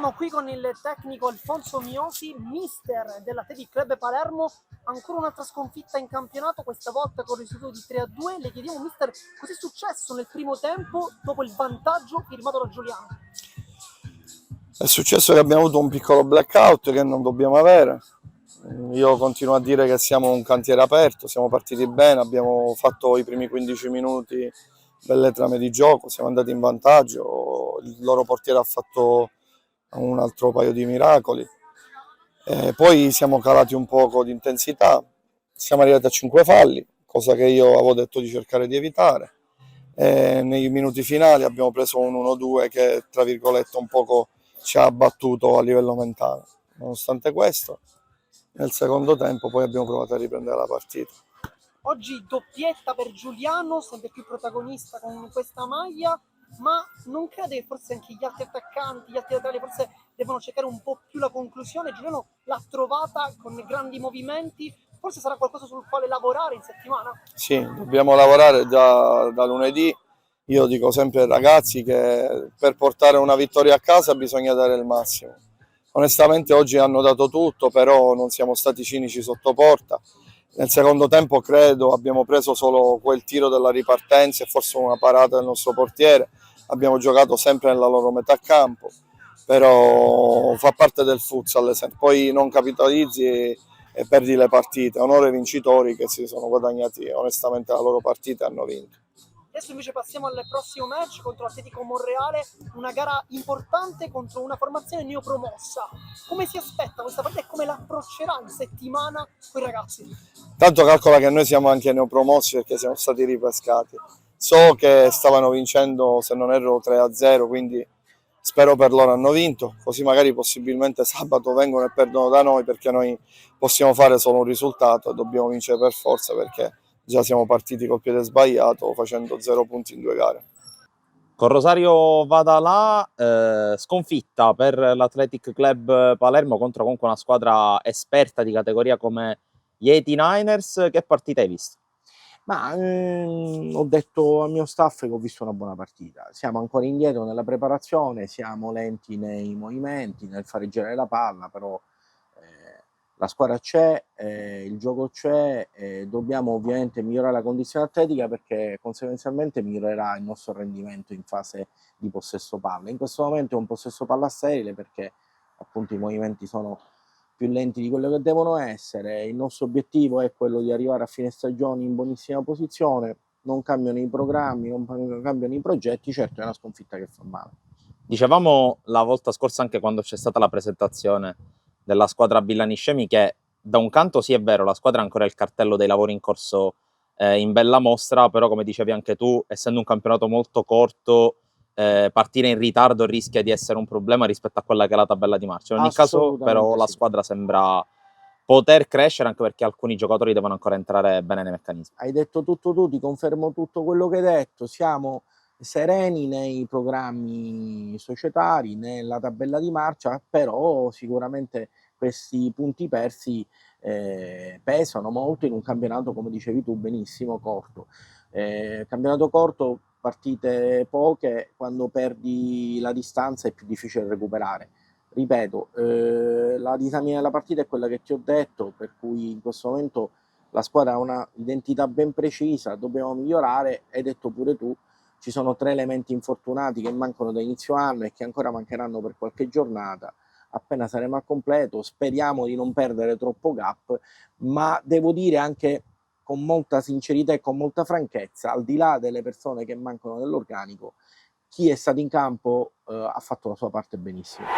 Siamo qui con il tecnico Alfonso Miosi, mister dell'Athletic Club Palermo. Ancora un'altra sconfitta in campionato, questa volta con il risultato di 3-2. Le chiediamo, mister, cos'è successo nel primo tempo dopo il vantaggio firmato da Giuliano? È successo che abbiamo avuto un piccolo blackout che non dobbiamo avere. Io continuo a dire che siamo un cantiere aperto, siamo partiti bene, abbiamo fatto i primi 15 minuti belle trame di gioco, siamo andati in vantaggio, il loro portiere ha fatto un altro paio di miracoli. Poi siamo calati un poco di intensità, siamo arrivati a 5 falli, cosa che io avevo detto di cercare di evitare. Nei minuti finali abbiamo preso un 1-2 che tra virgolette un poco ci ha abbattuto a livello mentale. Nonostante questo, nel secondo tempo poi abbiamo provato a riprendere la partita. Oggi doppietta per Giuliano, sempre più protagonista con questa maglia, ma non crede che forse anche gli altri attaccanti, gli altri laterali forse devono cercare un po' più la conclusione? Giuliano l'ha trovata con grandi movimenti, forse sarà qualcosa sul quale lavorare in settimana? Sì, dobbiamo lavorare da lunedì. Io dico sempre ai ragazzi che per portare una vittoria a casa bisogna dare il massimo. Onestamente oggi hanno dato tutto, però non siamo stati cinici sotto porta. Nel secondo tempo credo abbiamo preso solo quel tiro della ripartenza e forse una parata del nostro portiere. Abbiamo giocato sempre nella loro metà campo, però fa parte del futsal. Poi non capitalizzi e perdi le partite. Onore ai vincitori che si sono guadagnati onestamente la loro partita e hanno vinto. Adesso invece passiamo al prossimo match contro l'Atletico Monreale, una gara importante contro una formazione neopromossa. Come si aspetta questa partita e come la approccerà in settimana con i ragazzi? Tanto calcola che noi siamo anche neopromossi perché siamo stati ripescati. So che stavano vincendo, se non erro, 3-0, quindi spero per loro hanno vinto, così magari possibilmente sabato vengono e perdono da noi perché noi possiamo fare solo un risultato e dobbiamo vincere per forza perché già siamo partiti col piede sbagliato facendo 0 punti in 2 gare. Con Rosario vada là, sconfitta per l'Athletic Club Palermo contro comunque una squadra esperta di categoria come gli 89ers. Che partita hai visto? Ma ho detto al mio staff che ho visto una buona partita. Siamo ancora indietro nella preparazione, siamo lenti nei movimenti, nel fare girare la palla, però la squadra c'è, il gioco c'è, dobbiamo ovviamente migliorare la condizione atletica perché conseguenzialmente migliorerà il nostro rendimento in fase di possesso palla. In questo momento è un possesso palla sterile perché appunto i movimenti sono più lenti di quello che devono essere. Il nostro obiettivo è quello di arrivare a fine stagione in buonissima posizione, non cambiano i programmi, non cambiano i progetti, certo è una sconfitta che fa male. Dicevamo la volta scorsa anche quando c'è stata la presentazione della squadra Villani-Scemi che da un canto sì è vero, la squadra ha ancora il cartello dei lavori in corso in bella mostra, però come dicevi anche tu, essendo un campionato molto corto, partire in ritardo rischia di essere un problema rispetto a quella che è la tabella di marcia. In ogni caso però la squadra sembra poter crescere anche perché alcuni giocatori devono ancora entrare bene nei meccanismi. Hai detto tutto tu, ti confermo tutto quello che hai detto, siamo sereni nei programmi societari, nella tabella di marcia, però sicuramente questi punti persi pesano molto in un campionato, come dicevi tu benissimo, corto. Campionato corto, partite poche, quando perdi la distanza è più difficile recuperare. Ripeto, la disamina della partita è quella che ti ho detto, per cui in questo momento la squadra ha una identità ben precisa, dobbiamo migliorare, hai detto pure tu, ci sono 3 elementi infortunati che mancano da inizio anno e che ancora mancheranno per qualche giornata. Appena saremo al completo speriamo di non perdere troppo gap, ma devo dire anche con molta sincerità e con molta franchezza, al di là delle persone che mancano nell'organico, chi è stato in campo ha fatto la sua parte benissimo.